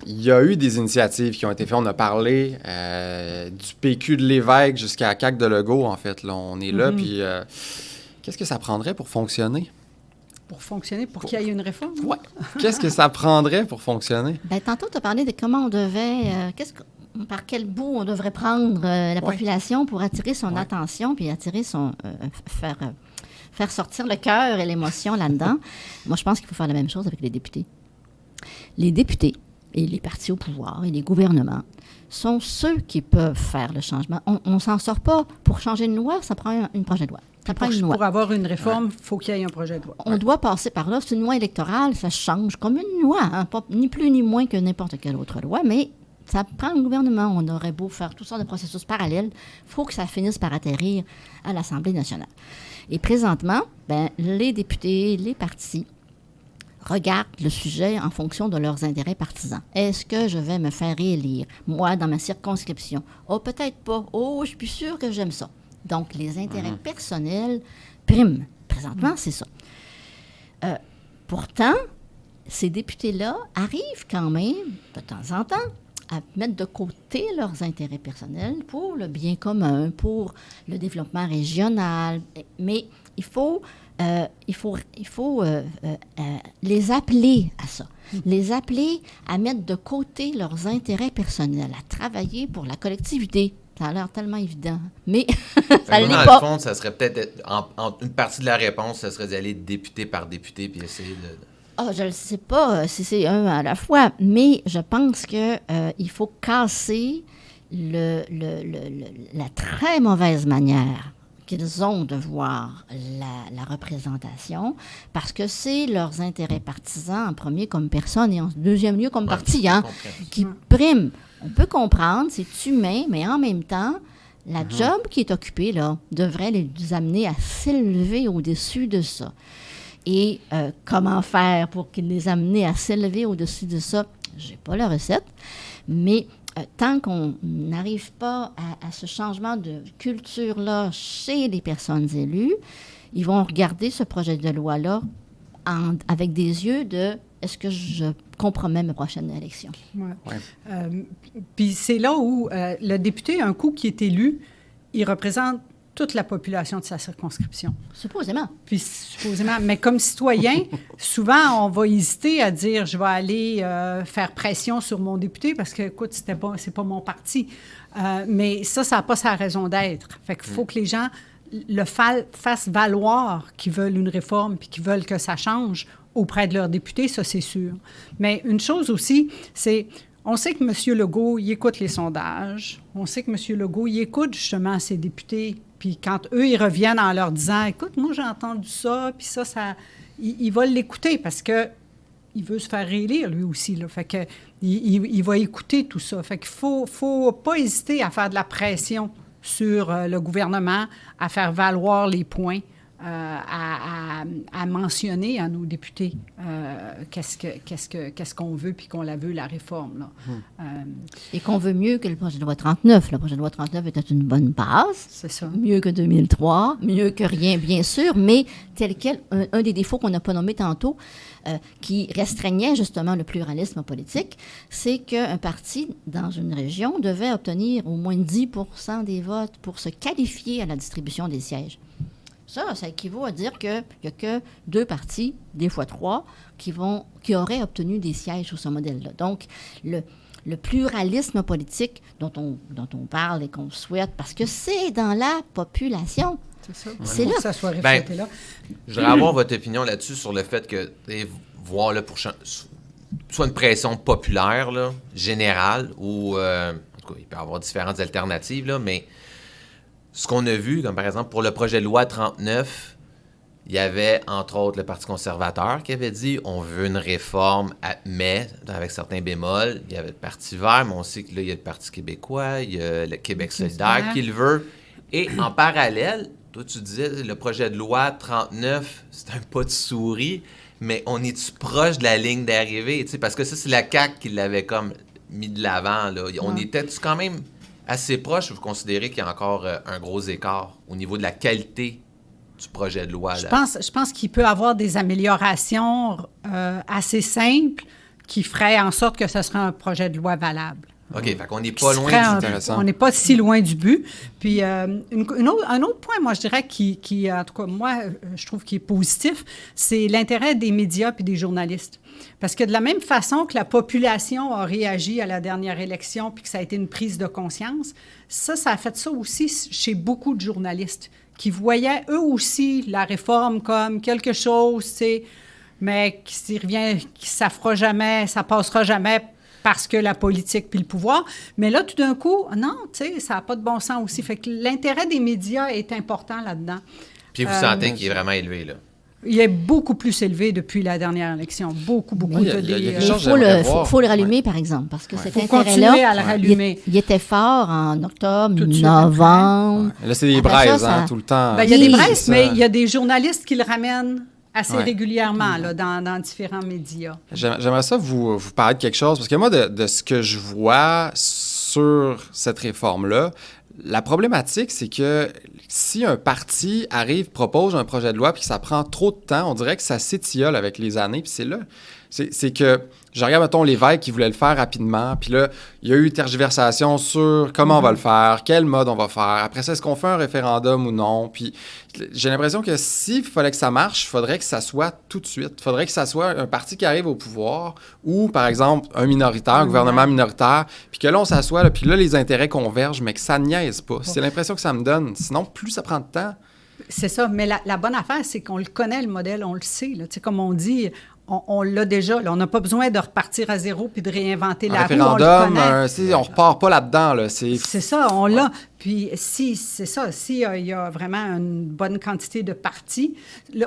il y a eu des initiatives qui ont été faites. On a parlé du PQ de Lévesque jusqu'à la CAQ de Legault, en fait. Là, on est là, puis qu'est-ce que ça prendrait pour fonctionner? Pour fonctionner, pour qu'il y ait une réforme? Oui. Qu'est-ce que ça prendrait pour fonctionner? Bien, tantôt, tu as parlé de comment on devait... par quel bout on devrait prendre la population pour attirer son attention, puis attirer son... faire sortir le cœur et l'émotion là-dedans. Moi, je pense qu'il faut faire la même chose avec les députés. Les députés et les partis au pouvoir et les gouvernements sont ceux qui peuvent faire le changement. On ne s'en sort pas. Pour changer une loi, ça prend un projet de loi. Ça prend une loi. Pour avoir une réforme, il faut qu'il y ait un projet de loi. On doit passer par là. C'est une loi électorale, ça change comme une loi, hein, pas, ni plus ni moins que n'importe quelle autre loi, mais ça prend le gouvernement. On aurait beau faire toutes sortes de processus parallèles, il faut que ça finisse par atterrir à l'Assemblée nationale. Et présentement, les députés, les partis regardent le sujet en fonction de leurs intérêts partisans. Est-ce que je vais me faire réélire, moi, dans ma circonscription? Oh, peut-être pas. Oh, je suis plus sûre que j'aime ça. Donc, les intérêts personnels priment. Présentement, c'est ça. Pourtant, ces députés-là arrivent quand même, de temps en temps, à mettre de côté leurs intérêts personnels pour le bien commun, pour le développement régional. Mais il faut les appeler à ça. Les appeler à mettre de côté leurs intérêts personnels, à travailler pour la collectivité. Ça a l'air tellement évident, mais ça l'est pas. Dans le fond, ça serait peut-être, une partie de la réponse, ça serait d'aller député par député puis essayer de... Ah, je ne sais pas si c'est un à la fois, mais je pense qu'il faut casser la très mauvaise manière qu'ils ont de voir la représentation, parce que c'est leurs intérêts partisans en premier comme personne et en deuxième lieu comme parti, qui priment. On peut comprendre, c'est humain, mais en même temps, la job qui est occupée là devrait les amener à s'élever au-dessus de ça. Et comment faire pour qu'ils les amènent à s'élever au-dessus de ça? Je n'ai pas la recette, mais tant qu'on n'arrive pas à ce changement de culture-là chez les personnes élues, ils vont regarder ce projet de loi-là avec des yeux de « est-ce que je compromets ma prochaine élection? » Puis c'est là où le député, un coup qui est élu, il représente toute la population de sa circonscription. Supposément. Puis supposément. Mais comme citoyen, souvent, on va hésiter à dire, je vais aller faire pression sur mon député parce que, écoute, c'est pas mon parti. Mais ça n'a pas sa raison d'être. Fait qu'il faut que les gens fassent valoir qu'ils veulent une réforme puis qu'ils veulent que ça change auprès de leurs députés, ça, c'est sûr. Mais une chose aussi, c'est... On sait que M. Legault, il écoute les sondages. On sait que M. Legault, il écoute justement ses députés. Puis quand eux, ils reviennent en leur disant « Écoute, moi, j'ai entendu ça, puis ça... » Il va l'écouter parce qu'il veut se faire réélire, lui aussi. Là. Fait que il va écouter tout ça. Fait qu'il faut pas hésiter à faire de la pression sur le gouvernement, à faire valoir les points, à mentionner à nos députés qu'est-ce qu'on veut puis qu'on la veut, la réforme. Là. Et qu'on veut mieux que le projet de loi 39. Le projet de loi 39 était une bonne base. C'est ça. Mieux que 2003, mieux que rien, bien sûr, mais tel quel, un des défauts qu'on n'a pas nommé tantôt, qui restreignait justement le pluralisme politique, c'est qu'un parti dans une région devait obtenir au moins 10% des votes pour se qualifier à la distribution des sièges. Ça équivaut à dire qu'il n'y a que 2 partis, des fois 3, qui auraient obtenu des sièges sous ce modèle-là. Donc, le pluralisme politique dont on parle et qu'on souhaite, parce que c'est dans la population. C'est ça. C'est là. là. Que ça soit reflété là. Je voudrais avoir votre opinion là-dessus sur le fait que, voir là, pour soit une pression populaire, là, générale, ou, en tout cas, il peut y avoir différentes alternatives, là, mais ce qu'on a vu, comme par exemple pour le projet de loi 39, il y avait entre autres le Parti conservateur qui avait dit on veut une réforme, mais avec certains bémols. Il y avait le Parti vert, mais on sait que là, il y a le Parti québécois, il y a le Québec solidaire qui le veut. Et en parallèle, toi, tu disais le projet de loi 39, c'est un pas de souris, mais on est-tu proche de la ligne d'arrivée? Tu sais, parce que ça, c'est la CAQ qui l'avait comme mis de l'avant. Là. On était-tu quand même assez proche, vous considérez qu'il y a encore un gros écart au niveau de la qualité du projet de loi? Là? Je pense qu'il peut y avoir des améliorations assez simples qui ferait en sorte que ce serait un projet de loi valable. OK, fait qu'on n'est pas loin Serait intéressant. on n'est pas si loin du but. Puis, un autre point, moi, je dirais, qui, en tout cas, moi, je trouve qui est positif, c'est l'intérêt des médias puis des journalistes. Parce que de la même façon que la population a réagi à la dernière élection puis que ça a été une prise de conscience, ça a fait ça aussi chez beaucoup de journalistes qui voyaient eux aussi la réforme comme quelque chose, mais qui revient, ça fera jamais, ça passera jamais parce que la politique puis le pouvoir. Mais là, tout d'un coup, non, tu sais, ça n'a pas de bon sens aussi. Fait que l'intérêt des médias est important là-dedans. Puis vous sentez qu'il est vraiment élevé, là? Il est beaucoup plus élevé depuis la dernière élection. Beaucoup. Oui, il y a quelque Il chose faut le rallumer, par exemple, parce que cet faut continuer intérêt-là, à le rallumer. il était fort en octobre, Tout de suite novembre. Là, c'est des Après braises, ça, tout le temps. Ben, il y a des Oui, braises, c'est mais ça. il y a des journalistes qui le ramènent assez Ouais. régulièrement là, dans différents médias. J'aimerais ça vous parler de quelque chose, parce que moi, de ce que je vois sur cette réforme-là, la problématique, c'est que si un parti propose un projet de loi, puis que ça prend trop de temps, on dirait que ça s'étiole avec les années, puis c'est là. C'est que, je regarde, mettons, l'évêque qui voulait le faire rapidement, puis là, il y a eu tergiversation sur comment on va le faire, quel mode on va faire. Après ça, est-ce qu'on fait un référendum ou non? Puis j'ai l'impression que s'il fallait que ça marche, il faudrait que ça soit tout de suite. Il faudrait que ça soit un parti qui arrive au pouvoir ou, par exemple, un minoritaire, un gouvernement minoritaire, puis que là, on s'assoit, là, puis là, les intérêts convergent, mais que ça niaise pas. C'est l'impression que ça me donne. Sinon, plus ça prend de temps. C'est ça, mais la bonne affaire, c'est qu'on le connaît, le modèle, on le sait. Là. Tu sais, comme on dit, on l'a déjà. Là. On n'a pas besoin de repartir à zéro puis de réinventer la roue. On le connaît. On repart pas là-dedans. Là. C'est ça, on l'a. Puis s'il y a vraiment une bonne quantité de partis,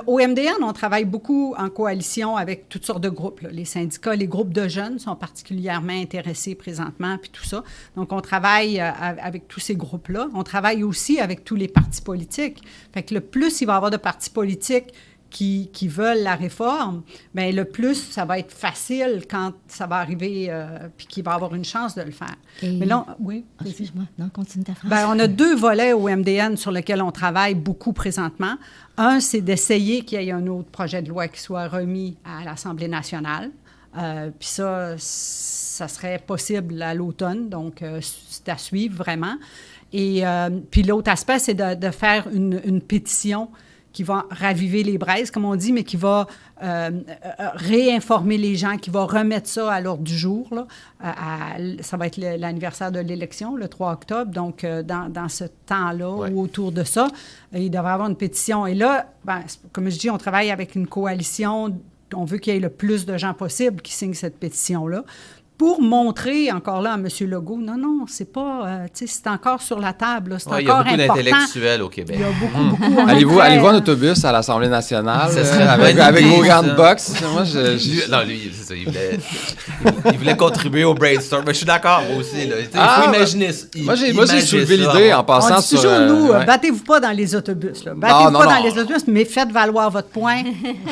au MDN, on travaille beaucoup en coalition avec toutes sortes de groupes. Là. Les syndicats, les groupes de jeunes sont particulièrement intéressés présentement, puis tout ça. Donc, on travaille avec tous ces groupes-là. On travaille aussi avec tous les partis politiques. Fait que le plus il va y avoir de partis politiques qui veulent la réforme, bien, le plus, ça va être facile quand ça va arriver, puis qu'il va avoir une chance de le faire. Mais là, oui. Excuse-moi, non, continue ta phrase. Bien, on a 2 volets au MDN sur lesquels on travaille beaucoup présentement. Un, c'est d'essayer qu'il y ait un autre projet de loi qui soit remis à l'Assemblée nationale. Puis ça serait possible à l'automne, donc c'est à suivre vraiment. Et puis l'autre aspect, c'est de faire une pétition qui va raviver les braises, comme on dit, mais qui va réinformer les gens, qui va remettre ça à l'ordre du jour. Là, ça va être l'anniversaire de l'élection, le 3 octobre. Donc, dans ce temps-là, ou autour de ça, il devrait y avoir une pétition. Et là, ben, comme je dis, on travaille avec une coalition. On veut qu'il y ait le plus de gens possible qui signent cette pétition-là, pour montrer encore là à M. Legault, non, c'est pas, tu sais, c'est encore sur la table, là, c'est encore important. Il y a beaucoup d'intellectuels au Québec. Il y a beaucoup. Allez-vous en autobus à l'Assemblée nationale Ça serait avec vos grandes ça. box? Moi, Non, lui, c'est ça, il voulait contribuer au brainstorm. Mais je suis d'accord, moi aussi. Il faut imaginer ça. Moi, j'ai soulevé l'idée en passant On dit sur... toujours, nous, ouais. battez-vous pas dans les autobus. Là. Battez-vous pas dans les autobus, mais faites valoir votre point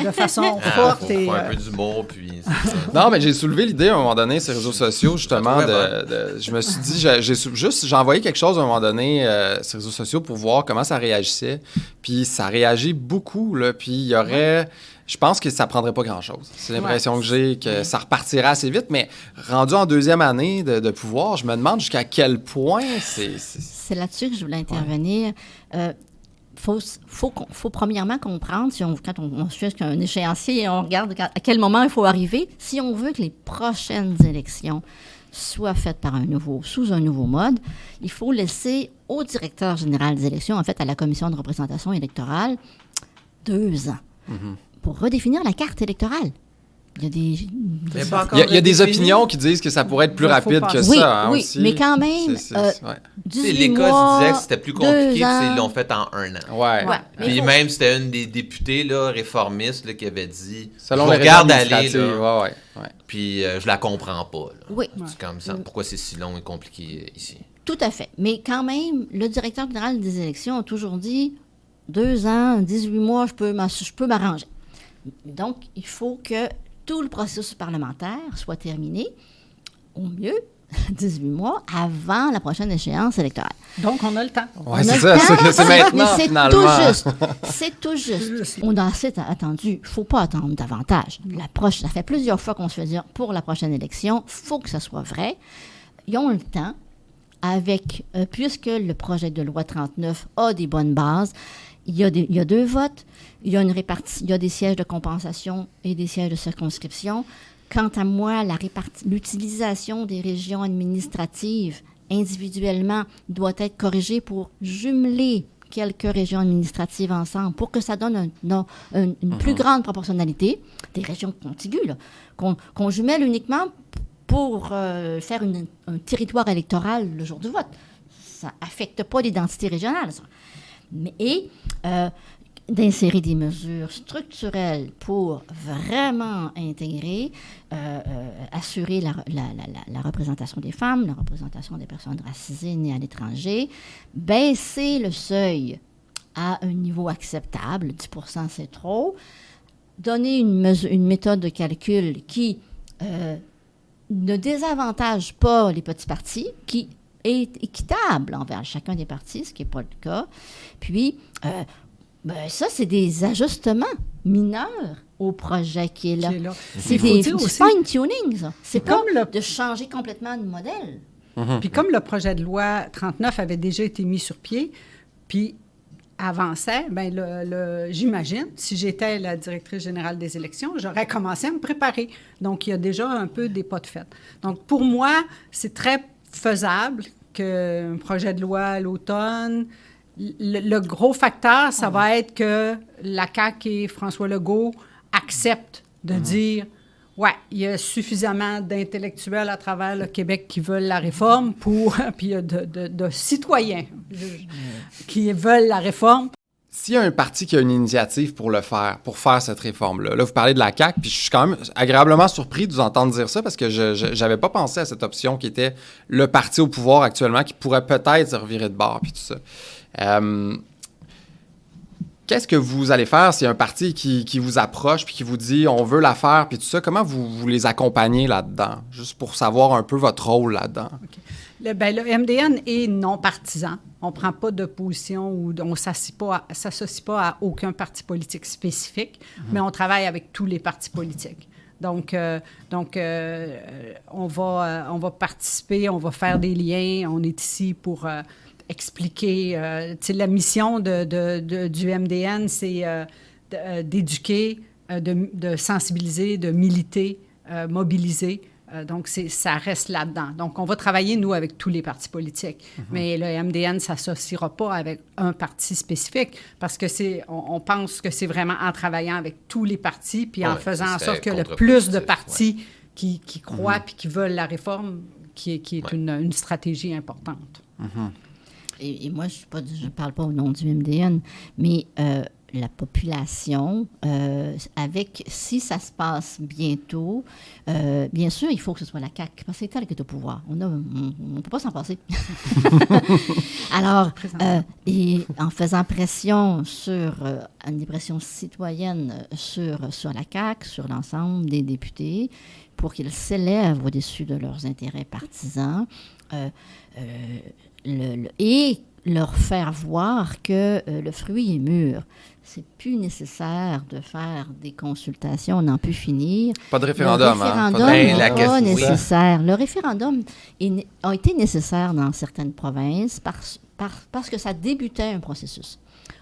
de façon forte. Faut faire un peu d'humour, puis... Non, mais j'ai soulevé l'idée à un moment donné sur les réseaux sociaux, justement, je me suis dit, j'ai envoyé quelque chose à un moment donné sur les réseaux sociaux pour voir comment ça réagissait, puis ça réagit beaucoup, là, puis il y aurait... Je pense que ça prendrait pas grand-chose. C'est l'impression que j'ai, que ça repartirait assez vite, mais rendu en 2e année de pouvoir, je me demande jusqu'à quel point C'est là-dessus que je voulais intervenir. Faut premièrement comprendre, quand on suit un échéancier et on regarde à quel moment il faut arriver, si on veut que les prochaines élections soient faites sous un nouveau mode, il faut laisser au directeur général des élections, en fait à la commission de représentation électorale, 2 ans pour redéfinir la carte électorale. Il y a des opinions qui disent que ça pourrait être plus rapide que ça. Oui, aussi. mais quand même, 18 l'Écosse mois, disait que c'était plus compliqué, 2 ans. ils l'ont fait en 1 an. Ouais. Puis même, c'était une des députées là, réformistes là, qui avait dit « Selon Je les regarde réformes aller, là, administratives, ouais. puis je la comprends pas. Là. » Oui. C'est comme ça. Pourquoi c'est si long et compliqué ici? Tout à fait. Mais quand même, le directeur général des élections a toujours dit 2 ans, 18 mois, je peux m'arranger. Donc, il faut que tout le processus parlementaire soit terminé, au mieux, 18 mois avant la prochaine échéance électorale. Donc, on a le temps. Ouais, c'est ça, c'est maintenant, mais finalement. C'est tout juste. On a assez attendu. Il ne faut pas attendre davantage. Ça fait plusieurs fois qu'on se fait dire, pour la prochaine élection, il faut que ça soit vrai. Ils ont le temps, puisque le projet de loi 39 a des bonnes bases. Il y a 2 votes, il y a des sièges de compensation et des sièges de circonscription. Quant à moi, l'utilisation des régions administratives individuellement doit être corrigée pour jumeler quelques régions administratives ensemble pour que ça donne une plus grande proportionnalité des régions contiguës, là, qu'on jumelle uniquement pour faire un territoire électoral le jour du vote. Ça n'affecte pas l'identité régionale, ça. Et d'insérer des mesures structurelles pour vraiment intégrer, assurer la représentation des femmes, la représentation des personnes racisées nées à l'étranger, baisser le seuil à un niveau acceptable, 10 % c'est trop, donner une méthode de calcul qui ne désavantage pas les petits partis, qui est équitable envers chacun des partis, ce qui n'est pas le cas. Puis, ça, c'est des ajustements mineurs au projet qui est là. C'est du fine-tuning, ça. C'est pas de changer complètement de modèle. Puis comme le projet de loi 39 avait déjà été mis sur pied, puis avançait, bien, j'imagine, si j'étais la directrice générale des élections, j'aurais commencé à me préparer. Donc, il y a déjà un peu des pas de fait. Donc, pour moi, c'est très faisable qu'un projet de loi à l'automne. Le gros facteur, ça va être que la CAQ et François Legault acceptent de dire « Ouais, il y a suffisamment d'intellectuels à travers le Québec qui veulent la réforme puis de citoyens qui veulent la réforme. » S'il y a un parti qui a une initiative pour faire cette réforme-là, là, vous parlez de la CAQ, puis je suis quand même agréablement surpris de vous entendre dire ça parce que je n'avais pas pensé à cette option qui était le parti au pouvoir actuellement qui pourrait peut-être se revirer de bord, puis tout ça. Qu'est-ce que vous allez faire s'il y a un parti qui vous approche puis qui vous dit « on veut la faire » puis tout ça? Comment vous les accompagnez là-dedans? Juste pour savoir un peu votre rôle là-dedans. Okay. Le MDN est non partisan. On ne prend pas de position ou on ne s'associe pas à aucun parti politique spécifique, mais on travaille avec tous les partis politiques. Donc, on va participer, on va faire des liens. On est ici pour expliquer. La mission du MDN, c'est d'éduquer, de sensibiliser, de militer, mobiliser. Donc, ça reste là-dedans. Donc, on va travailler, nous, avec tous les partis politiques. Mais le MDN ne s'associera pas avec un parti spécifique parce que on pense que c'est vraiment en travaillant avec tous les partis puis en faisant en sorte que le plus de partis qui croient puis qui veulent la réforme, qui est une stratégie importante. Et moi, je ne parle pas au nom du MDN, mais la population, si ça se passe bientôt, bien sûr, il faut que ce soit la CAQ, parce que c'est elle qui est au pouvoir. On ne peut pas s'en passer. Alors, et en faisant pression une pression citoyenne sur la CAQ, sur l'ensemble des députés, pour qu'ils s'élèvent au-dessus de leurs intérêts partisans, et leur faire voir que le fruit est mûr. C'est plus nécessaire de faire des consultations, on n'en peut finir. Pas de référendum. Le référendum n'est pas nécessaire. Le référendum a été nécessaire dans certaines provinces parce que ça débutait un processus.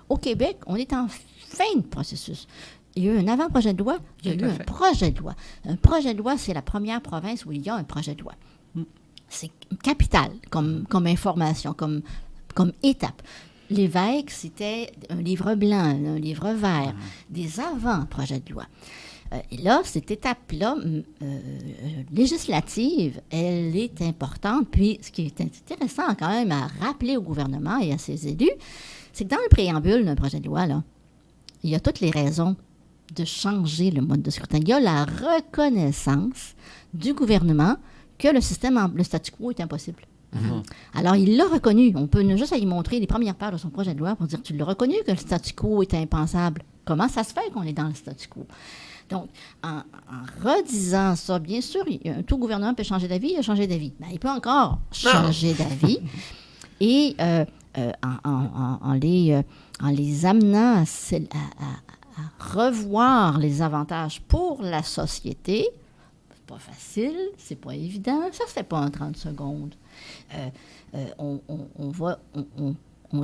Au Québec, on est en fin de processus. Il y a eu un avant-projet de loi, il y a eu un projet de loi. Un projet de loi, c'est la première province où il y a un projet de loi. C'est capital comme information, comme étape. L'évêque, c'était un livre blanc, un livre vert, des avant-projets de loi. Et là, cette étape-là, législative, elle est importante. Puis, ce qui est intéressant quand même à rappeler au gouvernement et à ses élus, c'est que dans le préambule d'un projet de loi, là, il y a toutes les raisons de changer le mode de scrutin. Il y a la reconnaissance du gouvernement que le statu quo est impossible. Alors, il l'a reconnu. On peut juste y montrer les premières pages de son projet de loi pour dire « Tu l'as reconnu que le statu quo est impensable. Comment ça se fait qu'on est dans le statu quo? » Donc, en redisant ça, bien sûr, tout gouvernement peut changer d'avis, il a changé d'avis. Mais il peut encore changer d'avis. Et en les amenant à revoir les avantages pour la société, c'est pas facile, c'est pas évident, ça se fait pas en 30 secondes. On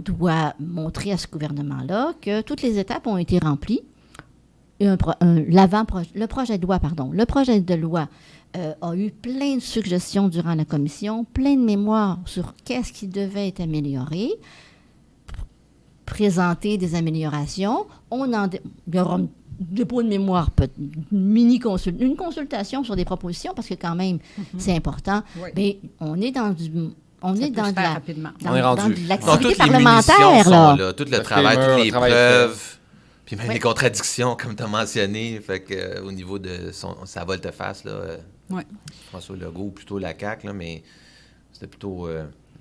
doit montrer à ce gouvernement-là que toutes les étapes ont été remplies. Le projet de loi a eu plein de suggestions durant la commission, plein de mémoires sur qu'est-ce qui devait être amélioré, présenter des améliorations. Il y aura un dépôt de mémoire, une consultation sur des propositions, parce que quand même, c'est important. Oui. Mais on est dans l'activité parlementaire. Là. Tout le travail, toutes les preuves. Puis même les contradictions, comme tu as mentionné, fait que, au niveau de sa volte-face, François Legault, ou plutôt la CAQ, là, mais c'était plutôt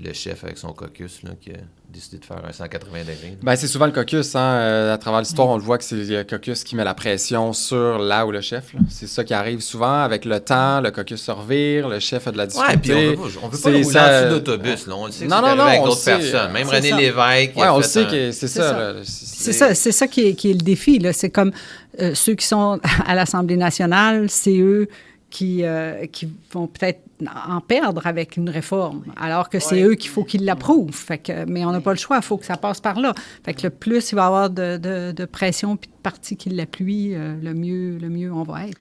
le chef avec son caucus là, qui a décidé de faire un 180 degrés. Bien, c'est souvent le caucus. À travers l'histoire, on le voit que c'est le caucus qui met la pression sur là ou le chef. Là. C'est ça qui arrive souvent. Avec le temps, le caucus se revire, le chef a de la difficulté. Ouais, puis on veut pas rouler en dessous d'autobus. On le sait que c'est arrivé avec d'autres personnes. Même René Lévesque. Oui, on le sait que c'est ça. C'est ça qui est le défi. Là. C'est comme ceux qui sont à l'Assemblée nationale, c'est eux qui vont peut-être en perdre avec une réforme, alors que c'est eux qu'il faut qu'ils l'approuvent. Mais on n'a pas le choix, il faut que ça passe par là. Fait que le plus il va y avoir de pression puis de partis qui l'appuient, le mieux on va être.